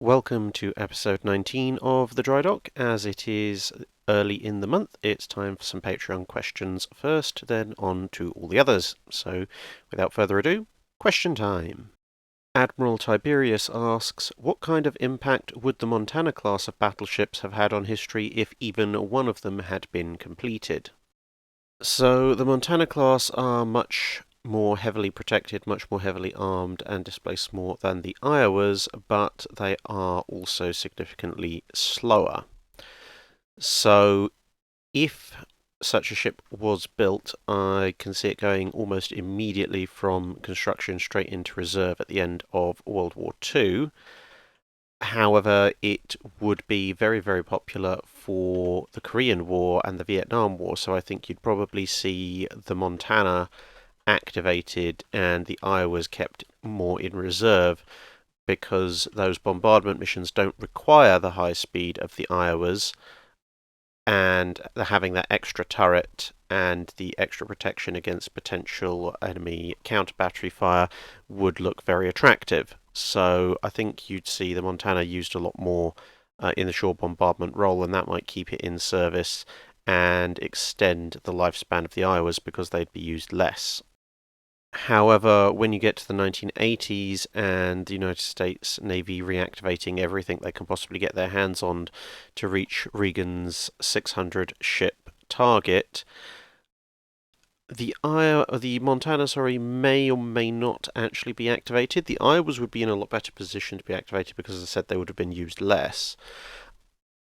Welcome to episode 19 of the Drydock. As it is early in the month, it's time for some Patreon questions first, then on to all the others. So, without further ado, question time. Admiral Tiberius asks, what kind of impact would the Montana class of battleships have had on history if even one of them had been completed? So, the Montana class are much more heavily protected, much more heavily armed, and displace more than the Iowas, but they are also significantly slower. So, if such a ship was built, I can see it going almost immediately from construction straight into reserve at the end of World War II. However, it would be very, very popular for the Korean War and the Vietnam War, so I think you'd probably see the Montana activated and the Iowas kept more in reserve because those bombardment missions don't require the high speed of the Iowas, and having that extra turret and the extra protection against potential enemy counter battery fire would look very attractive. So I think you'd see the Montana used a lot more in the shore bombardment role, and that might keep it in service and extend the lifespan of the Iowas because they'd be used less. However, when you get to the 1980s and the United States Navy reactivating everything they can possibly get their hands on to reach Reagan's 600 ship target, the Montana, may or may not actually be activated. The Iowas would be in a lot better position to be activated because, as I said, they would have been used less.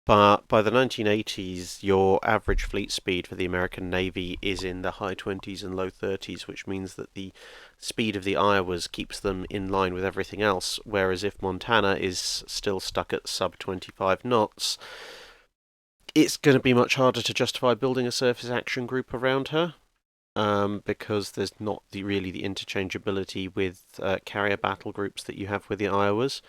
But by the 1980s, your average fleet speed for the American Navy is in the high 20s and low 30s, which means that the speed of the Iowas keeps them in line with everything else. Whereas if Montana is still stuck at sub 25 knots, it's going to be much harder to justify building a surface action group around her. Because there's not really the interchangeability with carrier battle groups that you have with the Iowas.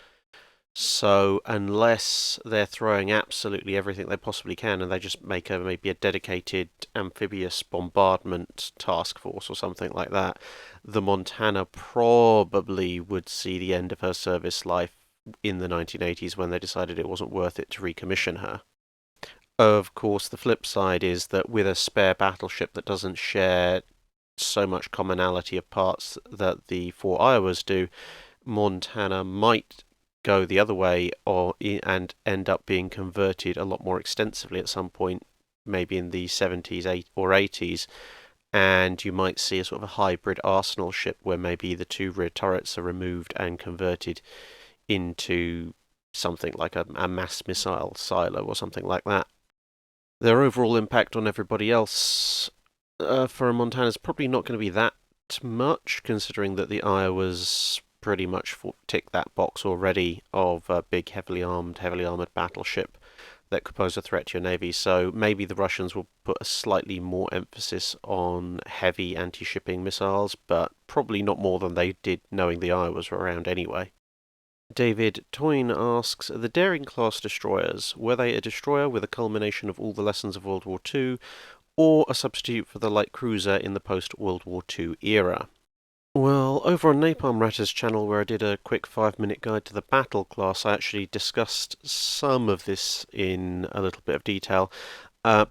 So unless they're throwing absolutely everything they possibly can, and they just make maybe a dedicated amphibious bombardment task force or something like that, the Montana probably would see the end of her service life in the 1980s when they decided it wasn't worth it to recommission her. Of course, the flip side is that with a spare battleship that doesn't share so much commonality of parts that the four Iowas do, Montana might go the other way and end up being converted a lot more extensively at some point, maybe in the 70s or 80s, and you might see a sort of a hybrid arsenal ship where maybe the two rear turrets are removed and converted into something like a mass missile silo or something like that. Their overall impact on everybody else for Montana is probably not going to be that much, considering that the Iowas pretty much tick that box already of a big, heavily armored battleship that could pose a threat to your navy. So maybe the Russians will put a slightly more emphasis on heavy anti-shipping missiles, but probably not more than they did knowing the Iowas were around anyway. David Toyne asks, the Daring-class destroyers, were they a destroyer with a culmination of all the lessons of World War II, or a substitute for the light cruiser in the post-World War II era? Well, over on Napalm Ratter's channel, where I did a quick 5-minute guide to the battle class, I actually discussed some of this in a little bit of detail.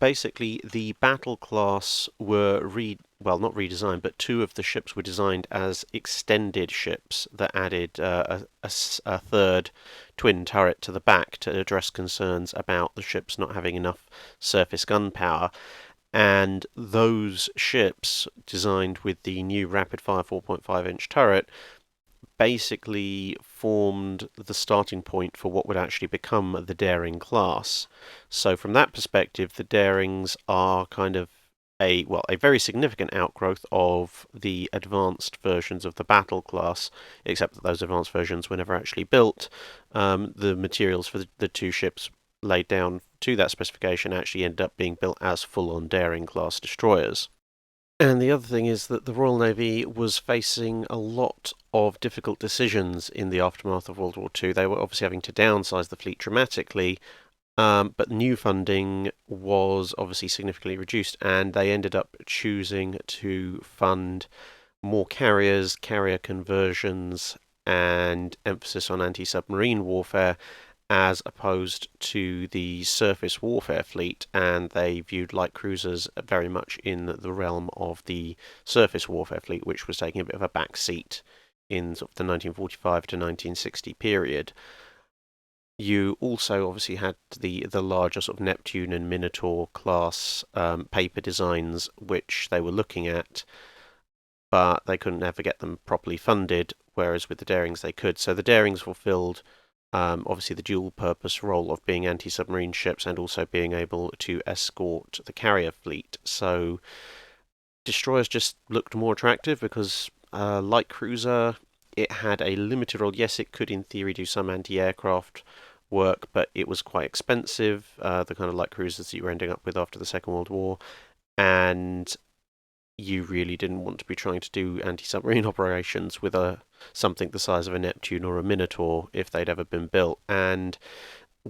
Basically, the battle class were not redesigned, but two of the ships were designed as extended ships that added a third twin turret to the back to address concerns about the ships not having enough surface gun power. And those ships, designed with the new rapid-fire 4.5-inch turret, basically formed the starting point for what would actually become the Daring class. So from that perspective, the Darings are kind of a very significant outgrowth of the advanced versions of the battle class, except that those advanced versions were never actually built. The materials for the two ships laid down to that specification actually ended up being built as full-on Daring-class destroyers. And the other thing is that the Royal Navy was facing a lot of difficult decisions in the aftermath of World War II. They were obviously having to downsize the fleet dramatically, but new funding was obviously significantly reduced, and they ended up choosing to fund more carriers, carrier conversions, and emphasis on anti-submarine warfare as opposed to the surface warfare fleet, and they viewed light cruisers very much in the realm of the surface warfare fleet, which was taking a bit of a back seat in sort of the 1945 to 1960 period. You also obviously had the larger sort of Neptune and Minotaur class paper designs, which they were looking at, but they couldn't ever get them properly funded, whereas with the Darings they could. So the Darings fulfilled obviously the dual purpose role of being anti-submarine ships and also being able to escort the carrier fleet. So destroyers just looked more attractive because light cruiser, it had a limited role. Yes, it could in theory do some anti-aircraft work, but it was quite expensive, the kind of light cruisers that you were ending up with after the Second World War, and you really didn't want to be trying to do anti-submarine operations with something the size of a Neptune or a Minotaur if they'd ever been built. And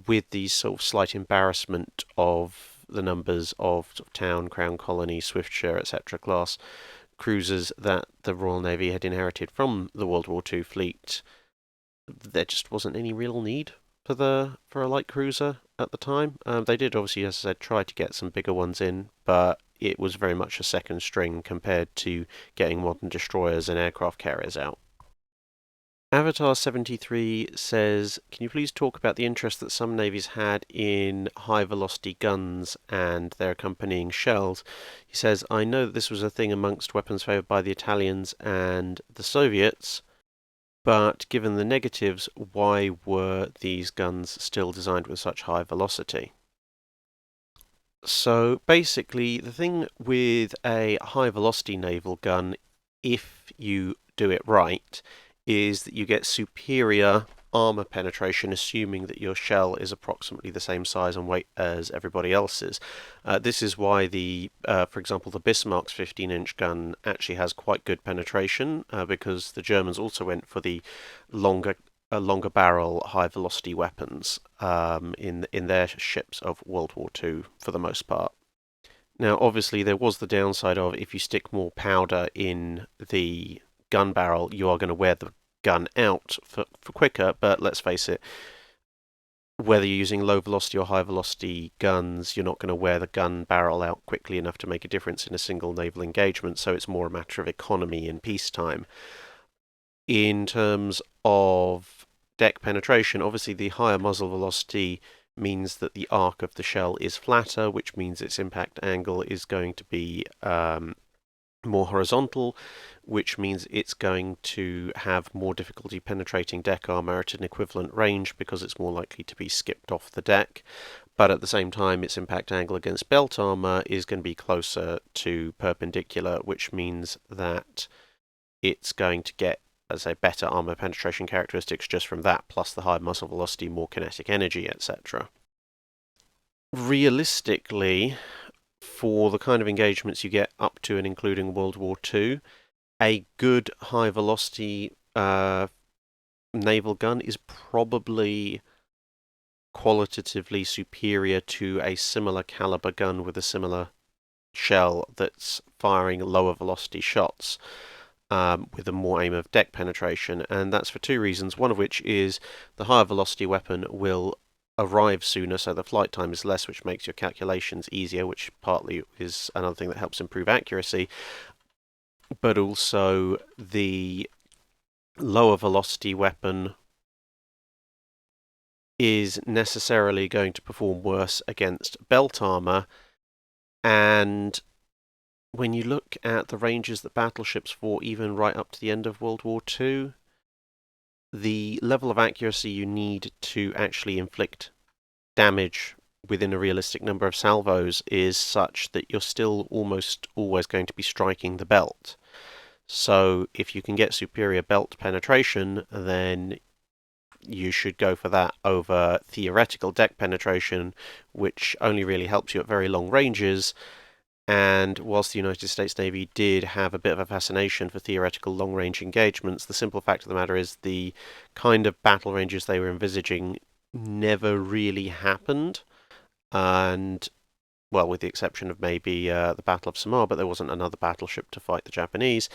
with the sort of slight embarrassment of the numbers of, Town, Crown Colony, Swiftsure, etc. class cruisers that the Royal Navy had inherited from the World War II fleet, there just wasn't any real need for a light cruiser at the time. They did obviously, as I said, try to get some bigger ones in, but it was very much a second string compared to getting modern destroyers and aircraft carriers out. Avatar 73 says, can you please talk about the interest that some navies had in high-velocity guns and their accompanying shells? He says, I know that this was a thing amongst weapons favoured by the Italians and the Soviets, but given the negatives, why were these guns still designed with such high velocity? So basically, the thing with a high-velocity naval gun, if you do it right, is that you get superior armor penetration, assuming that your shell is approximately the same size and weight as everybody else's. This is why for example, the Bismarck's 15-inch gun actually has quite good penetration, because the Germans also went for the longer barrel, high velocity weapons in their ships of World War II for the most part. Now, obviously, there was the downside of if you stick more powder in the gun barrel, you are going to wear the gun out for quicker, but let's face it, whether you're using low velocity or high velocity guns, you're not going to wear the gun barrel out quickly enough to make a difference in a single naval engagement, so it's more a matter of economy in peacetime. In terms of deck penetration, obviously the higher muzzle velocity means that the arc of the shell is flatter, which means its impact angle is going to be more horizontal, which means it's going to have more difficulty penetrating deck armor at an equivalent range because it's more likely to be skipped off the deck. But at the same time, its impact angle against belt armor is going to be closer to perpendicular, which means that it's going to get, as I say, better armor penetration characteristics just from that, plus the high muzzle velocity, more kinetic energy, etc. Realistically, for the kind of engagements you get up to and including World War II, a good high velocity naval gun is probably qualitatively superior to a similar caliber gun with a similar shell that's firing lower velocity shots. With a more aim of deck penetration, and that's for two reasons, one of which is the higher velocity weapon will arrive sooner, so the flight time is less, which makes your calculations easier, which partly is another thing that helps improve accuracy, but also the lower velocity weapon is necessarily going to perform worse against belt armor, and when you look at the ranges that battleships fought even right up to the end of World War II, the level of accuracy you need to actually inflict damage within a realistic number of salvos is such that you're still almost always going to be striking the belt. So if you can get superior belt penetration, then you should go for that over theoretical deck penetration, which only really helps you at very long ranges. And whilst the United States Navy did have a bit of a fascination for theoretical long-range engagements, the simple fact of the matter is the kind of battle ranges they were envisaging never really happened. And, well, with the exception of maybe the Battle of Samar, but there wasn't another battleship to fight the Japanese.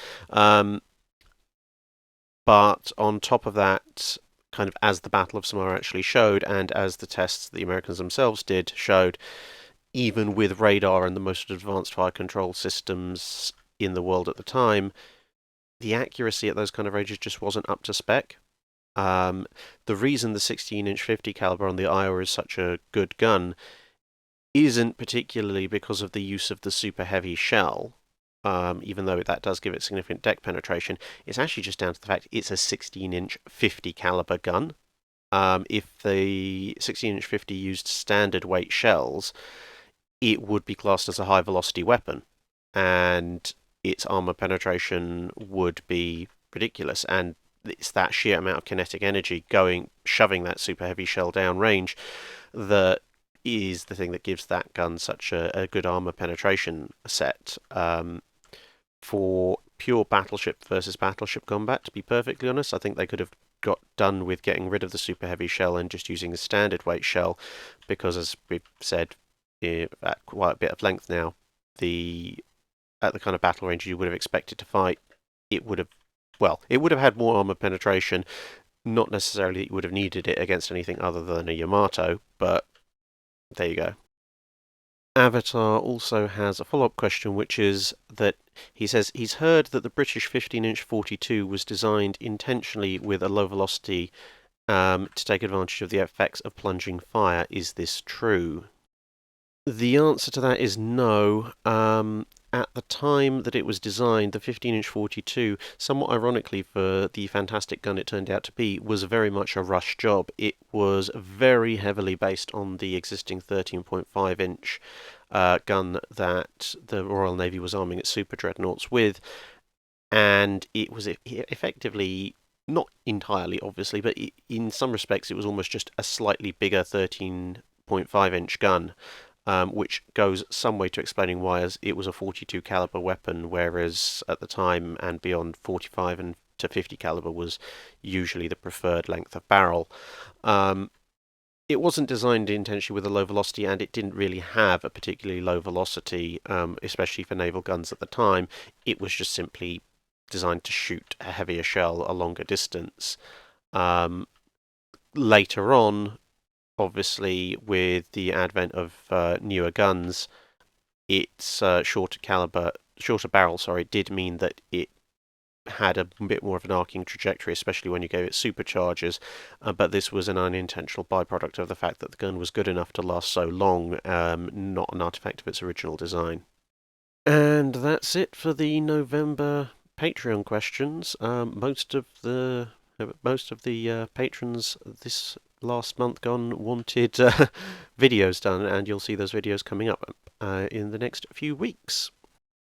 But on top of that, kind of as the Battle of Samara actually showed, and as the tests the Americans themselves did showed, even with radar and the most advanced fire control systems in the world at the time, the accuracy at those kind of ranges just wasn't up to spec. The reason the 16-inch 50 caliber on the Iowa is such a good gun isn't particularly because of the use of the super heavy shell, even though that does give it significant deck penetration. It's actually just down to the fact it's a 16-inch 50 caliber gun. If the 16-inch 50 used standard weight shells, it would be classed as a high velocity weapon, and its armor penetration would be ridiculous. And it's that sheer amount of kinetic energy shoving that super heavy shell down range that is the thing that gives that gun such a good armor penetration set. For pure battleship versus battleship combat, to be perfectly honest, I think they could have got done with getting rid of the super heavy shell and just using a standard weight shell, because as we've said at quite a bit of length now, at the kind of battle range you would have expected to fight, it would have had more armor penetration. Not necessarily that you would have needed it against anything other than a Yamato, but there you go. Avatar also has a follow-up question, which is that he says he's heard that the British 15-inch 42 was designed intentionally with a low velocity to take advantage of the effects of plunging fire. Is this true? The answer to that is no. At the time that it was designed, the 15-inch 42, somewhat ironically for the fantastic gun it turned out to be, was very much a rush job. It was very heavily based on the existing 13.5-inch gun that the Royal Navy was arming its super dreadnoughts with, and it was effectively, not entirely obviously, but in some respects it was almost just a slightly bigger 13.5-inch gun. Which goes some way to explaining why it was a 42 caliber weapon, whereas at the time and beyond 45 and to 50 caliber was usually the preferred length of barrel. It wasn't designed intentionally with a low velocity, and it didn't really have a particularly low velocity, especially for naval guns at the time. It was just simply designed to shoot a heavier shell a longer distance. Later on, obviously, with the advent of newer guns, its shorter barrel, did mean that it had a bit more of an arcing trajectory, especially when you gave it superchargers. But this was an unintentional byproduct of the fact that the gun was good enough to last so long, not an artifact of its original design. And that's it for the November Patreon questions. Most of the patrons this last month gone wanted videos done, and you'll see those videos coming up in the next few weeks.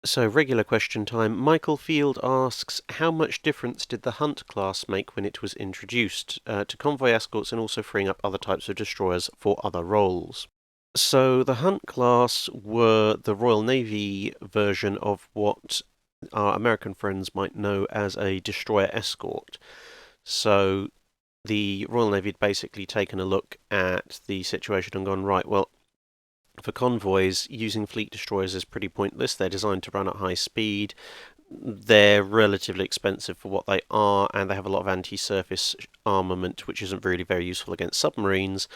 So, regular question time. Michael Field asks, how much difference did the Hunt class make when it was introduced to convoy escorts, and also freeing up other types of destroyers for other roles? So, the Hunt class were the Royal Navy version of what our American friends might know as a destroyer escort. So, the Royal Navy had basically taken a look at the situation and gone, right, well, for convoys, using fleet destroyers is pretty pointless. They're designed to run at high speed. They're relatively expensive for what they are, and they have a lot of anti-surface armament, which isn't really very useful against submarines.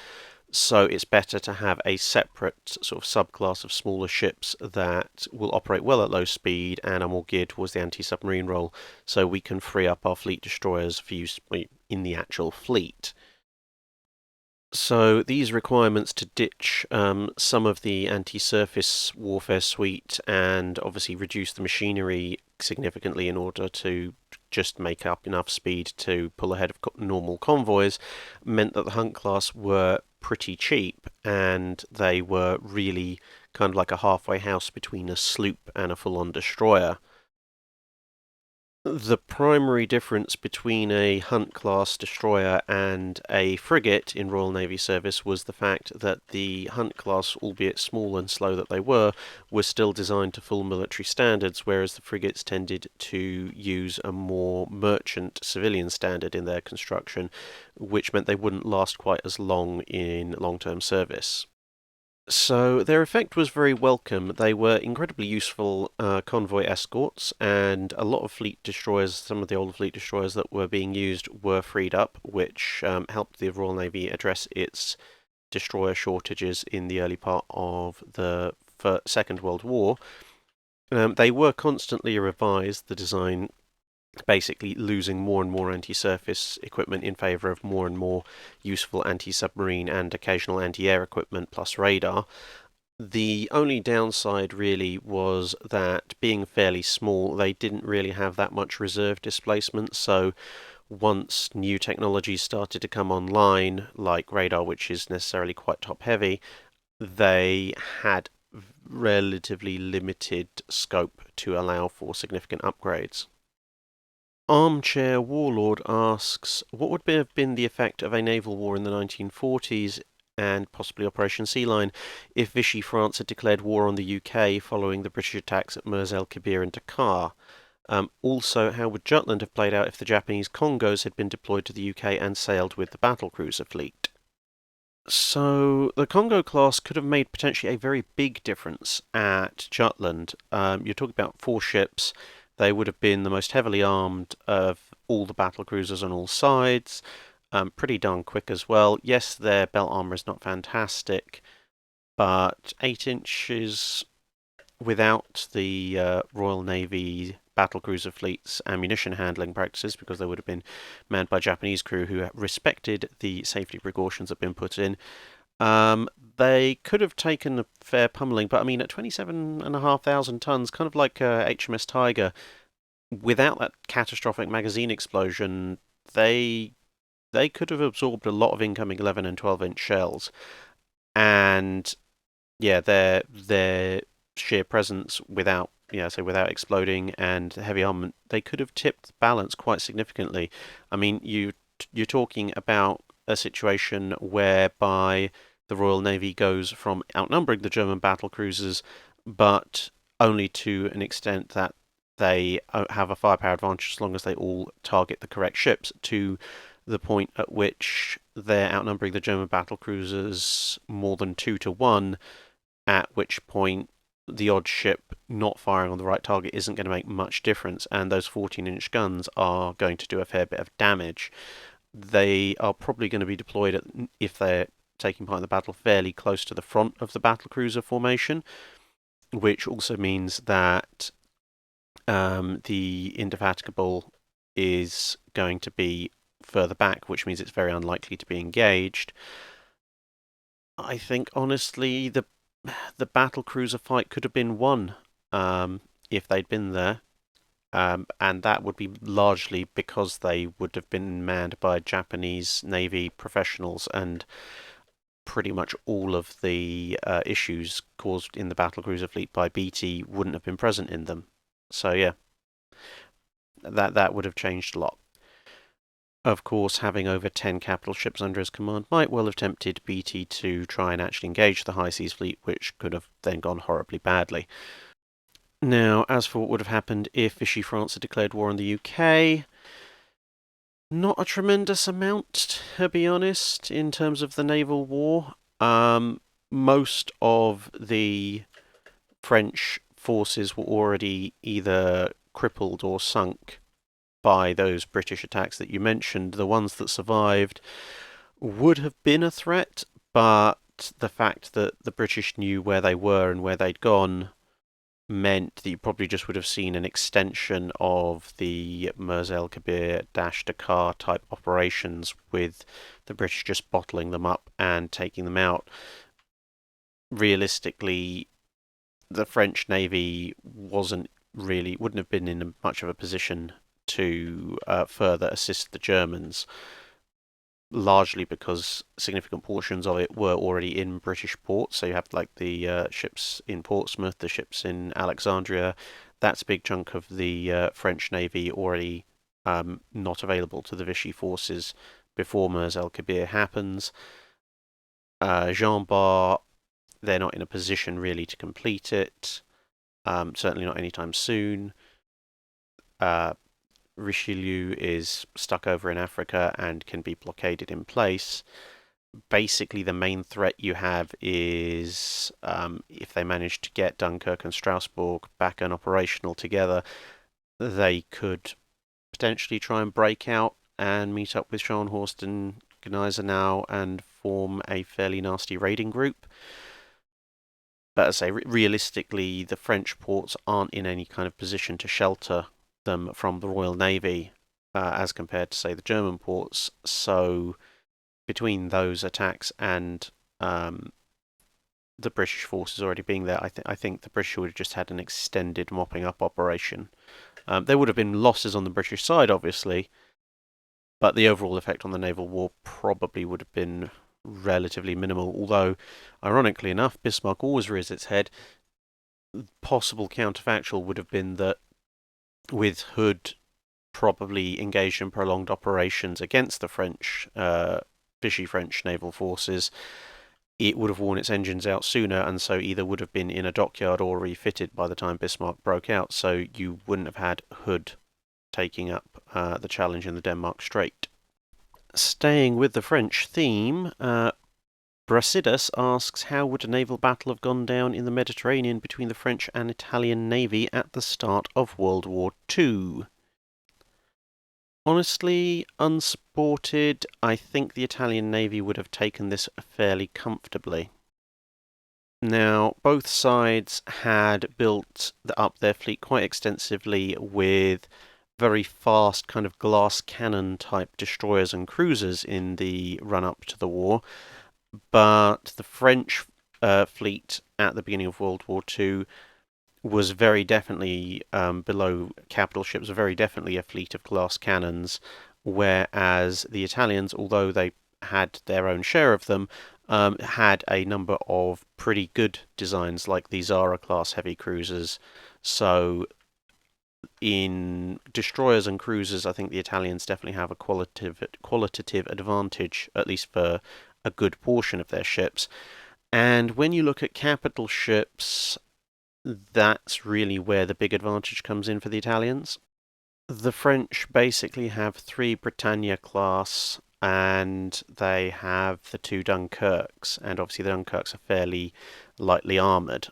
So it's better to have a separate sort of subclass of smaller ships that will operate well at low speed and are more geared towards the anti-submarine role, so we can free up our fleet destroyers for use in the actual fleet. So these requirements to ditch some of the anti-surface warfare suite and obviously reduce the machinery significantly in order to just make up enough speed to pull ahead of normal convoys meant that the Hunt class were pretty cheap, and they were really kind of like a halfway house between a sloop and a full-on destroyer. The primary difference between a Hunt-class destroyer and a frigate in Royal Navy service was the fact that the Hunt-class, albeit small and slow that they were still designed to full military standards, whereas the frigates tended to use a more merchant civilian standard in their construction, which meant they wouldn't last quite as long in long-term service. So their effect was very welcome. They were incredibly useful convoy escorts, and a lot of fleet destroyers, some of the older fleet destroyers that were being used, were freed up, which helped the Royal Navy address its destroyer shortages in the early part of the Second World War. They were constantly revised, the design basically losing more and more anti-surface equipment in favour of more and more useful anti-submarine and occasional anti-air equipment plus radar. The only downside really was that being fairly small, they didn't really have that much reserve displacement, so once new technologies started to come online, like radar, which is necessarily quite top heavy, they had relatively limited scope to allow for significant upgrades. Armchair Warlord asks, what would have been the effect of a naval war in the 1940s and possibly Operation Sea Lion if Vichy France had declared war on the UK following the British attacks at Mers el Kebir and Dakar? Also, how would Jutland have played out if the Japanese Kongos had been deployed to the UK and sailed with the battlecruiser fleet? So the Kongo class could have made potentially a very big difference at Jutland. You're talking about 4 ships. They would have been the most heavily armed of all the battle cruisers on all sides. Pretty darn quick as well. Yes, their belt armor is not fantastic, but 8 inches without the Royal Navy battlecruiser fleet's ammunition handling practices, because they would have been manned by Japanese crew who respected the safety precautions that have been put in. They could have taken a fair pummeling, but I mean, at 27,500 tons, kind of like HMS Tiger, without that catastrophic magazine explosion, they they could have absorbed a lot of incoming 11 and 12-inch shells, and yeah, their sheer presence without so without exploding and heavy armament, they could have tipped the balance quite significantly. I mean, you're talking about a situation whereby the Royal Navy goes from outnumbering the German battle cruisers, but only to an extent that they have a firepower advantage as long as they all target the correct ships, to the point at which they're outnumbering the German battle cruisers more than 2 to 1, at which point the odd ship not firing on the right target isn't going to make much difference, and those 14-inch guns are going to do a fair bit of damage. They are probably going to be deployed if they're taking part in the battle fairly close to the front of the battlecruiser formation, which also means that the Indefatigable is going to be further back, which means it's very unlikely to be engaged. I think honestly, the battle cruiser fight could have been won if they'd been there, and that would be largely because they would have been manned by Japanese Navy professionals, and pretty much all of the issues caused in the battle cruiser fleet by BT wouldn't have been present in them. So yeah, that would have changed a lot. Of course, having over 10 capital ships under his command might well have tempted BT to try and actually engage the High Seas Fleet, which could have then gone horribly badly. Now, as for what would have happened if Vichy France had declared war on the UK, not a tremendous amount, to be honest, in terms of the naval war. Most of the French forces were already either crippled or sunk by those British attacks that you mentioned. The ones that survived would have been a threat, but the fact that the British knew where they were and where they'd gone meant that you probably just would have seen an extension of the Mers el Kebir Dakar type operations, with the British just bottling them up and taking them out. Realistically, the French Navy wouldn't have been in much of a position to further assist the Germans, largely because significant portions of it were already in British ports. So you have like the ships in Portsmouth, the ships in Alexandria. That's a big chunk of the French Navy already not available to the Vichy forces before Mers el Kebir happens. Jean Bar, they're not in a position really to complete it. Certainly not anytime soon. Uh, Richelieu is stuck over in Africa and can be blockaded in place. basically the main threat you have is if they manage to get Dunkirk and Strasbourg back and operational together, they could potentially try and break out and meet up with Scharnhorst and Gneisenau and form a fairly nasty raiding group. But as I say, realistically, the French ports aren't in any kind of position to shelter them from the Royal Navy as compared to, say, the German ports. So between those attacks and the British forces already being there, I think the British would have just had an extended mopping up operation. There would have been losses on the British side, obviously, but the overall effect on the naval war probably would have been relatively minimal. Although, ironically enough, Bismarck always rears its head. Possible counterfactual would have been that with Hood probably engaged in prolonged operations against the French, Vichy French naval forces, it would have worn its engines out sooner, and so either would have been in a dockyard or refitted by the time Bismarck broke out, so you wouldn't have had Hood taking up the challenge in the Denmark Strait. Staying with the French theme, Brasidas asks, how would a naval battle have gone down in the Mediterranean between the French and Italian Navy at the start of World War II? Honestly, unsupported, I think the Italian Navy would have taken this fairly comfortably. Now, both sides had built up their fleet quite extensively with very fast kind of glass cannon type destroyers and cruisers in the run up to the war, but the French fleet at the beginning of World War II was very definitely below capital ships, very definitely a fleet of glass cannons, whereas the Italians, although they had their own share of them, had a number of pretty good designs like the Zara class heavy cruisers. So in destroyers and cruisers, I think the Italians definitely have a qualitative advantage, at least for a good portion of their ships. And when you look at capital ships, that's really where the big advantage comes in for the Italians. The French basically have 3 Britannia class and they have the 2 Dunkirks, and obviously the Dunkirks are fairly lightly armoured.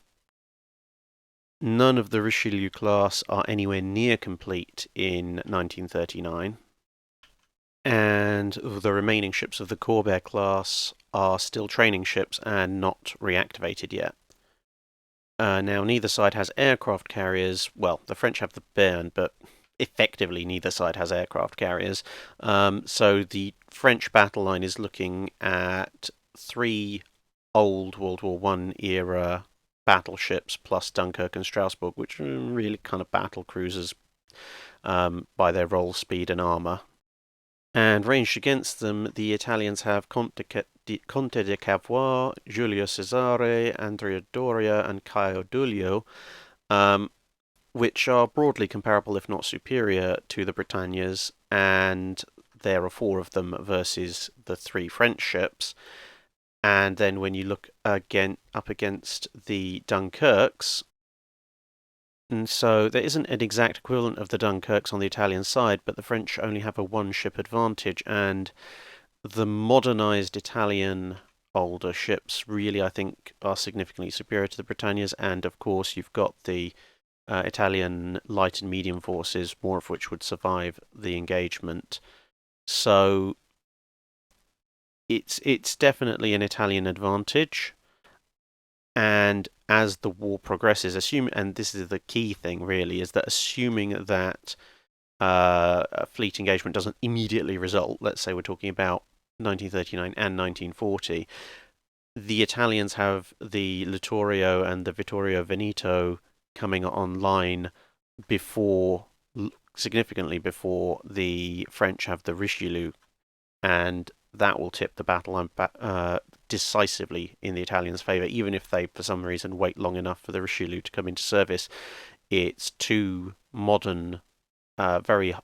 None of the Richelieu class are anywhere near complete in 1939, and the remaining ships of the Corvair class are still training ships and not reactivated yet. Now, neither side has aircraft carriers. Well, the French have the Béarn, but effectively neither side has aircraft carriers. So the French battle line is looking at 3 old World War I era battleships plus Dunkirk and Strasbourg, which are really kind of battle cruisers by their roll speed and armour. And ranged against them, the Italians have Conte de Cavour, Giulio Cesare, Andrea Doria, and Caio Duilio, which are broadly comparable, if not superior, to the Britannias, and there are 4 of them versus the 3 French ships. And then when you look again up against the Dunkirks, and so there isn't an exact equivalent of the Dunkirks on the Italian side, but the French only have a 1-ship advantage, and the modernised Italian older ships really, I think, are significantly superior to the Britannias, and of course you've got the Italian light and medium forces, more of which would survive the engagement. So it's definitely an Italian advantage, and as the war progresses, and this is the key thing really, is that assuming that a fleet engagement doesn't immediately result, let's say we're talking about 1939 and 1940, the Italians have the Littorio and the Vittorio Veneto coming online significantly before the French have the Richelieu, and that will tip the battle line decisively in the Italians' favour. Even if they, for some reason, wait long enough for the Richelieu to come into service, it's 2 modern, very,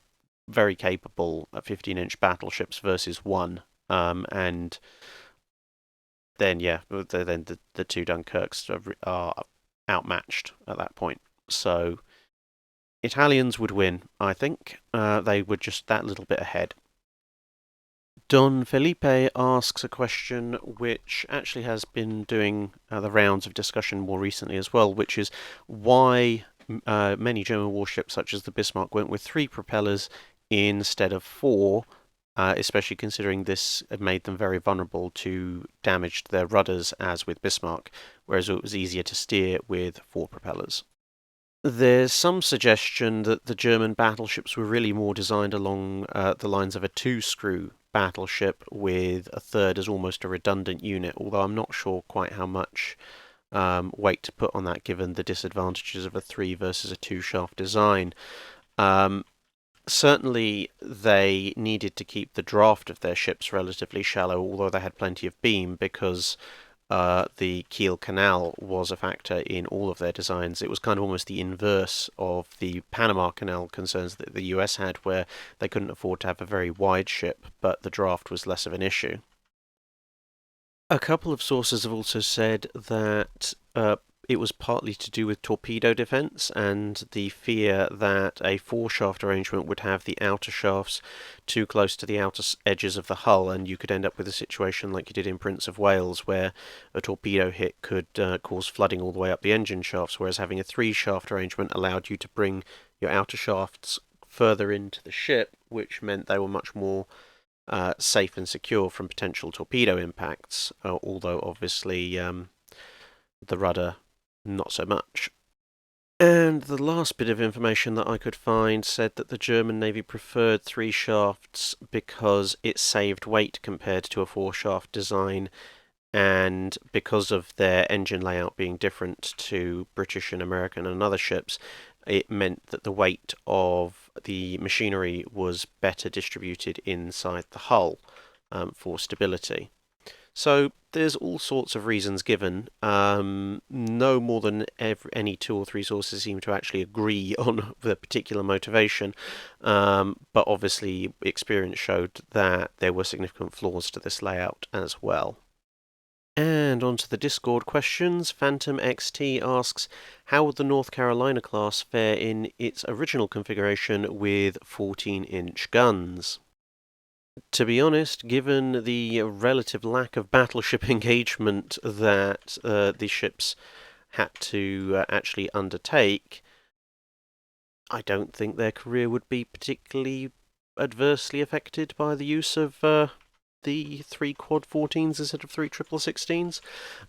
very capable 15-inch battleships versus 1, and then the 2 Dunkirks are outmatched at that point. So Italians would win, I think. They were just that little bit ahead. Don Felipe asks a question which actually has been doing the rounds of discussion more recently as well, which is why many German warships, such as the Bismarck, went with 3 propellers instead of 4, especially considering this made them very vulnerable to damage to their rudders, as with Bismarck, whereas it was easier to steer with 4 propellers. There's some suggestion that the German battleships were really more designed along the lines of a 2-screw battleship with a third as almost a redundant unit, although I'm not sure quite how much weight to put on that given the disadvantages of a 3 versus a 2-shaft design. Certainly, they needed to keep the draft of their ships relatively shallow, although they had plenty of beam because the Kiel Canal was a factor in all of their designs. It was kind of almost the inverse of the Panama Canal concerns that the US had, where they couldn't afford to have a very wide ship, but the draft was less of an issue. A couple of sources have also said that it was partly to do with torpedo defense and the fear that a 4-shaft arrangement would have the outer shafts too close to the outer edges of the hull, and you could end up with a situation like you did in Prince of Wales, where a torpedo hit could cause flooding all the way up the engine shafts, whereas having a 3-shaft arrangement allowed you to bring your outer shafts further into the ship, which meant they were much more safe and secure from potential torpedo impacts, although obviously the rudder not so much. And the last bit of information that I could find said that the German Navy preferred 3 shafts because it saved weight compared to a 4-shaft design, and because of their engine layout being different to British and American and other ships, it meant that the weight of the machinery was better distributed inside the hull for stability. So there's all sorts of reasons given. No more than any 2 or 3 sources seem to actually agree on the particular motivation, but obviously experience showed that there were significant flaws to this layout as well. And on to the Discord questions. Phantom XT asks, how would the North Carolina class fare in its original configuration with 14-inch guns? To be honest, given the relative lack of battleship engagement that the ships had to actually undertake, I don't think their career would be particularly adversely affected by the use of the 3 quad 14s instead of 3 triple 16s.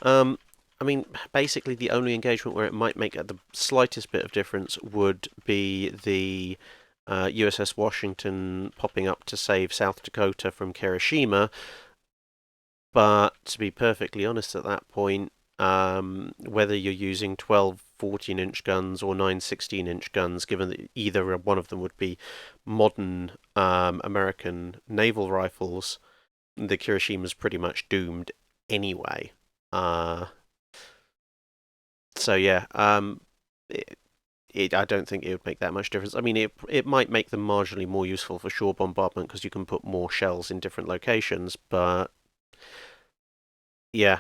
I mean, basically the only engagement where it might make the slightest bit of difference would be the USS Washington popping up to save South Dakota from Kirishima. But to be perfectly honest at that point, whether you're using 12 14-inch guns or 9 16-inch guns, given that either one of them would be modern American naval rifles, the Kirishima's pretty much doomed anyway. So yeah, I don't think it would make that much difference. I mean, it might make them marginally more useful for shore bombardment because you can put more shells in different locations, but yeah,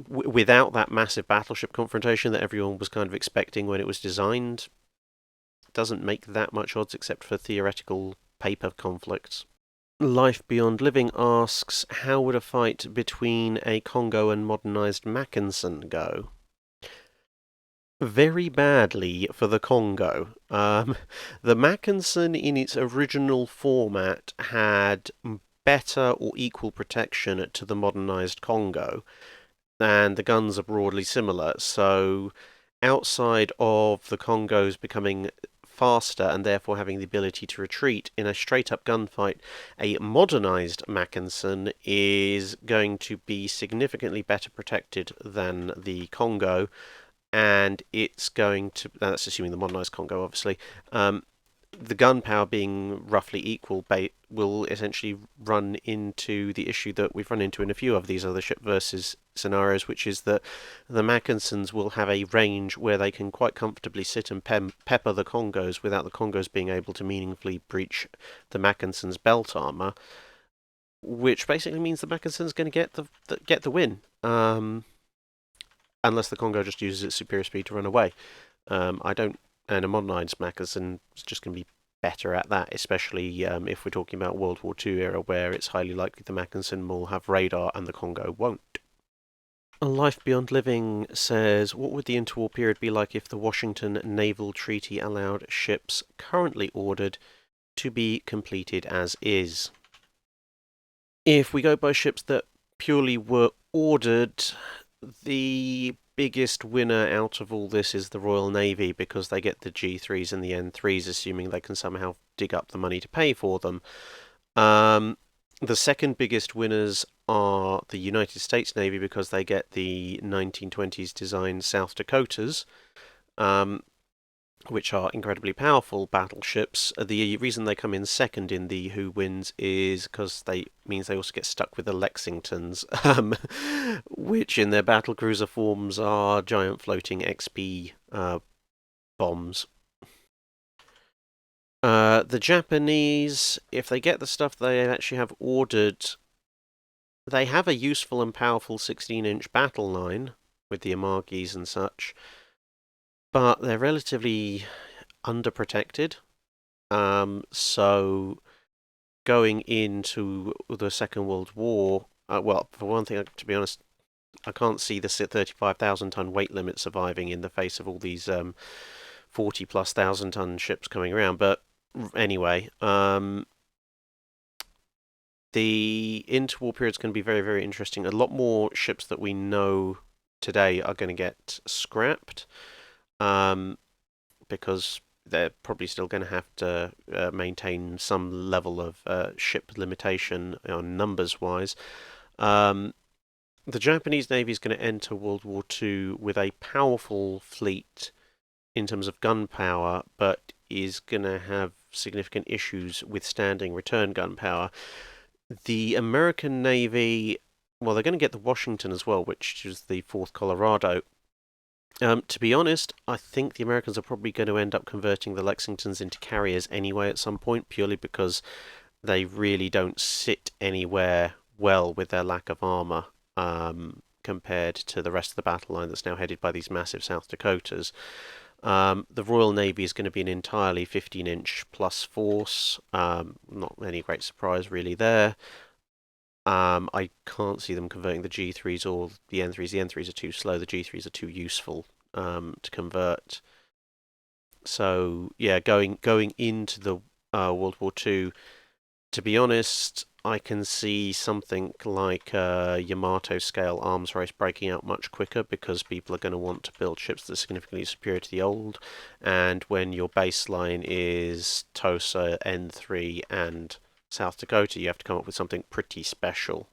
without that massive battleship confrontation that everyone was kind of expecting when it was designed, it doesn't make that much odds except for theoretical paper conflicts. Life Beyond Living asks, how would a fight between a Kongo and Modernised Mackensen go? Very badly for the Kongo. The Mackensen in its original format had better or equal protection to the modernised Kongo, and the guns are broadly similar. So, outside of the Congos becoming faster and therefore having the ability to retreat in a straight up gunfight, a modernised Mackensen is going to be significantly better protected than the Kongo, and it's going to, that's assuming the modernised Kongo obviously, the gun power being roughly equal will essentially run into the issue that we've run into in a few of these other ship versus scenarios, which is that the Mackensons will have a range where they can quite comfortably sit and pepper the Congos without the Congos being able to meaningfully breach the Mackenson's belt armour, which basically means the Mackenson's going to get the win, unless the Kongo just uses its superior speed to run away. I don't, and a modernised Mackensen is just going to be better at that, especially if we're talking about World War II era, where it's highly likely the Mackensen will have radar and the Kongo won't. Life Beyond Living says, what would the interwar period be like if the Washington Naval Treaty allowed ships currently ordered to be completed as is? If we go by ships that purely were ordered, the biggest winner out of all this is the Royal Navy, because they get the G3s and the N3s, assuming they can somehow dig up the money to pay for them. The second biggest winners are the United States Navy, because they get the 1920s designed South Dakotas, which are incredibly powerful battleships. The reason they come in second in the who wins is because means they also get stuck with the Lexingtons, which in their battlecruiser forms are giant floating XP bombs. The Japanese, if they get the stuff they actually have ordered, they have a useful and powerful 16-inch battle line with the Amagis and such, but they're relatively underprotected. So going into the Second World War, well, for one thing, to be honest, I can't see the 35,000-ton weight limit surviving in the face of all these 40-plus thousand-ton ships coming around. But anyway, the interwar period is going to be very, very interesting. A lot more ships that we know today are going to get scrapped, because they're probably still going to have to maintain some level of ship limitation numbers-wise. The Japanese Navy is going to enter World War II with a powerful fleet in terms of gun power, but is going to have significant issues withstanding return gun power. The American Navy, well, they're going to get the Washington as well, which is the 4th Colorado. To be honest, I think the Americans are probably going to end up converting the Lexingtons into carriers anyway at some point, purely because they really don't sit anywhere well with their lack of armour, compared to the rest of the battle line that's now headed by these massive South Dakotas. The Royal Navy is going to be an entirely 15-inch plus force. Not any great surprise really there. I can't see them converting the G3s or the N3s. The N3s are too slow. The G3s are too useful to convert. So yeah, going into the World War II, to be honest, I can see something like a Yamato scale arms race breaking out much quicker, because people are going to want to build ships that are significantly superior to the old. And when your baseline is Tosa, N3, and South Dakota, you have to come up with something pretty special.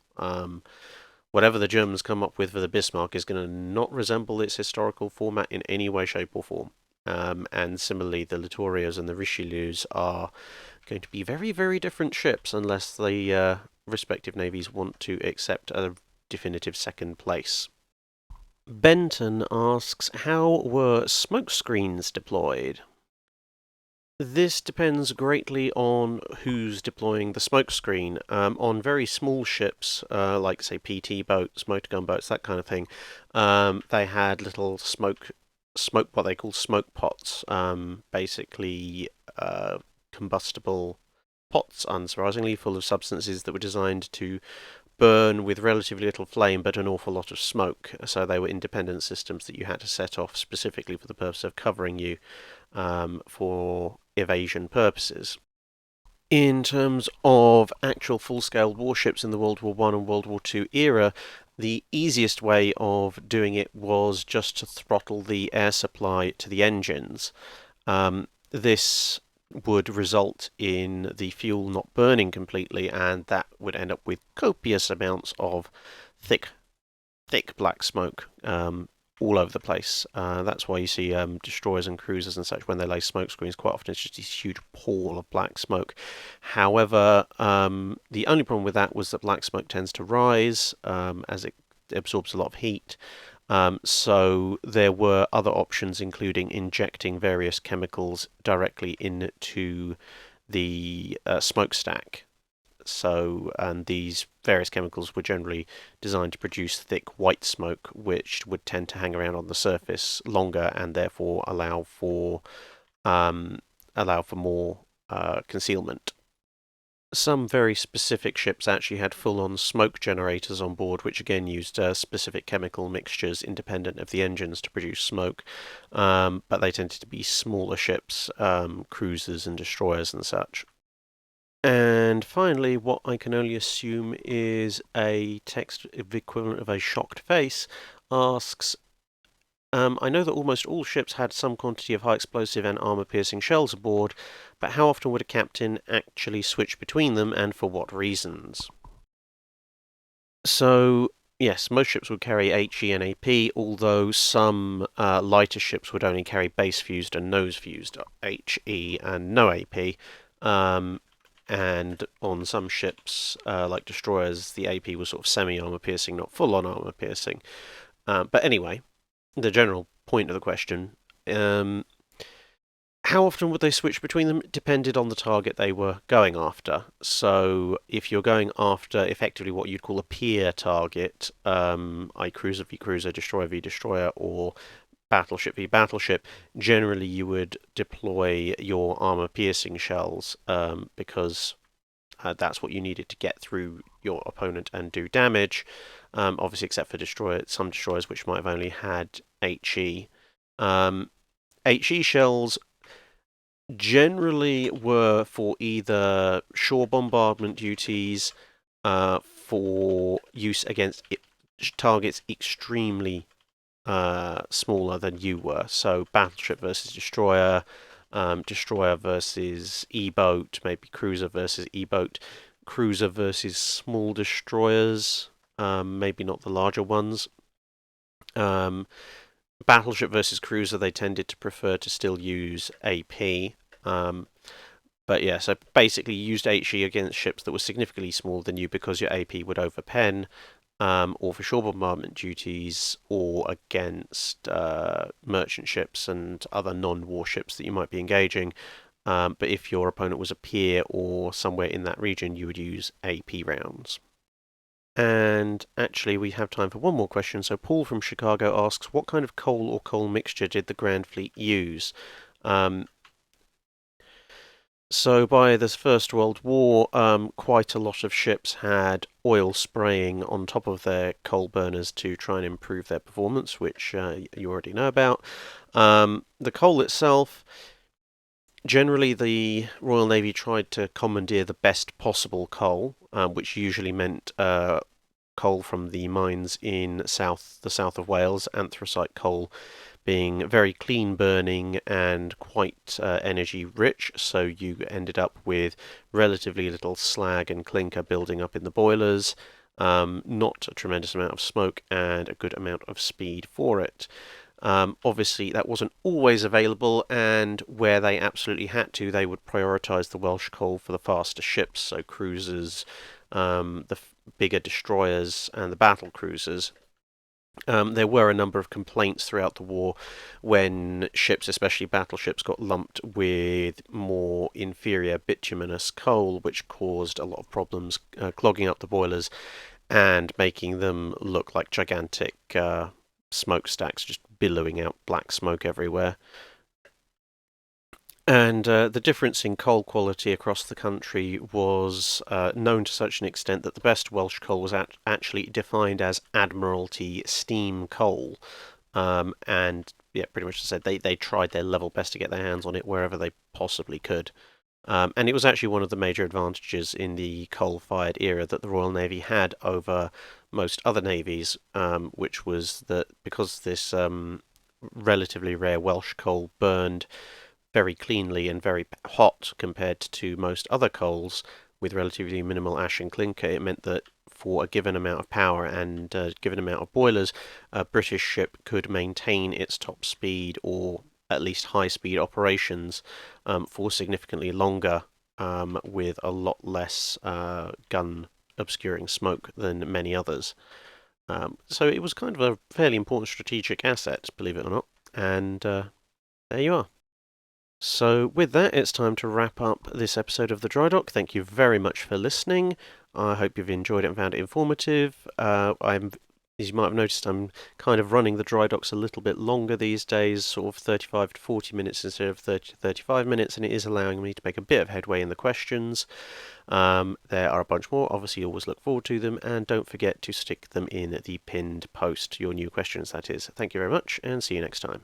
Whatever the Germans come up with for the Bismarck is going to not resemble its historical format in any way, shape, or form. And similarly, the Littorios and the Richelieus are going to be very, very different ships, unless the respective navies want to accept a definitive second place. Benton asks, how were smoke screens deployed? This depends greatly on who's deploying the smokescreen. On very small ships, like say PT boats, motor gun boats, that kind of thing, they had little what they call smoke pots, basically combustible pots, unsurprisingly, full of substances that were designed to burn with relatively little flame but an awful lot of smoke. So they were independent systems that you had to set off specifically for the purpose of covering you for evasion purposes. In terms of actual full-scale warships in the World War I and World War II era, the easiest way of doing it was just to throttle the air supply to the engines. This would result in the fuel not burning completely, and that would end up with copious amounts of thick black smoke all over the place. That's why you see destroyers and cruisers and such, when they lay smoke screens, quite often it's just this huge pall of black smoke. However, the only problem with that was that black smoke tends to rise as it absorbs a lot of heat. So there were other options, including injecting various chemicals directly into the smokestack. And these various chemicals were generally designed to produce thick white smoke, which would tend to hang around on the surface longer and therefore allow for more concealment. Some very specific ships actually had full-on smoke generators on board, which again used specific chemical mixtures independent of the engines to produce smoke, but they tended to be smaller ships, cruisers and destroyers and such. And finally, what I can only assume is a text equivalent of a shocked face asks, I know that almost all ships had some quantity of high explosive and armor-piercing shells aboard, but how often would a captain actually switch between them, and for what reasons? So, yes, most ships would carry HE and AP, although some lighter ships would only carry base-fused and nose-fused HE and no AP. And on some ships, like destroyers, the AP was sort of semi-armor-piercing, not full-on armor-piercing. But anyway, the general point of the question, how often would they switch between them depended on the target they were going after. So if you're going after effectively what you'd call a peer target, cruiser v cruiser, destroyer v destroyer, or battleship v battleship, generally you would deploy your armor-piercing shells because that's what you needed to get through your opponent and do damage. Obviously, except for some destroyers which might have only had HE. HE shells generally were for either shore bombardment duties, for use against targets extremely smaller than you were. So battleship versus destroyer, destroyer versus E-boat, maybe cruiser versus E-boat, cruiser versus small destroyers, maybe not the larger ones. Battleship versus cruiser, they tended to prefer to still use AP. But yeah, so basically you used HE against ships that were significantly smaller than you because your AP would overpen, or for shore bombardment duties, or against merchant ships and other non-warships that you might be engaging. But if your opponent was a peer or somewhere in that region, you would use AP rounds. And actually, we have time for one more question. So Paul from Chicago asks, what kind of coal or coal mixture did the Grand Fleet use? So by the First World War, quite a lot of ships had oil spraying on top of their coal burners to try and improve their performance, which you already know about. The coal itself, generally the Royal Navy tried to commandeer the best possible coal, which usually meant coal from the mines in the south of Wales, anthracite coal being very clean burning and quite energy rich, so you ended up with relatively little slag and clinker building up in the boilers, not a tremendous amount of smoke, and a good amount of speed for it. Obviously, that wasn't always available, and where they absolutely had to, they would prioritise the Welsh coal for the faster ships, so cruisers, the bigger destroyers, and the battle cruisers. There were a number of complaints throughout the war when ships, especially battleships, got lumped with more inferior bituminous coal, which caused a lot of problems, clogging up the boilers and making them look like gigantic smokestacks, just billowing out black smoke everywhere. And the difference in coal quality across the country was known to such an extent that the best Welsh coal was actually defined as Admiralty steam coal. And yeah, pretty much as I said, they tried their level best to get their hands on it wherever they possibly could. And it was actually one of the major advantages in the coal-fired era that the Royal Navy had over most other navies, which was that because this relatively rare Welsh coal burned very cleanly and very hot compared to most other coals with relatively minimal ash and clinker, it meant that for a given amount of power and a given amount of boilers, a British ship could maintain its top speed or at least high-speed operations for significantly longer with a lot less gun obscuring smoke than many others. So it was kind of a fairly important strategic asset, believe it or not, and there you are. So, with that, it's time to wrap up this episode of the Drydock. Thank you very much for listening. I hope you've enjoyed it and found it informative. As you might have noticed, I'm kind of running the dry docks a little bit longer these days, sort of 35 to 40 minutes instead of 30 to 35 minutes, and it is allowing me to make a bit of headway in the questions. There are a bunch more. Obviously, always look forward to them, and don't forget to stick them in the pinned post, your new questions, that is. Thank you very much, and see you next time.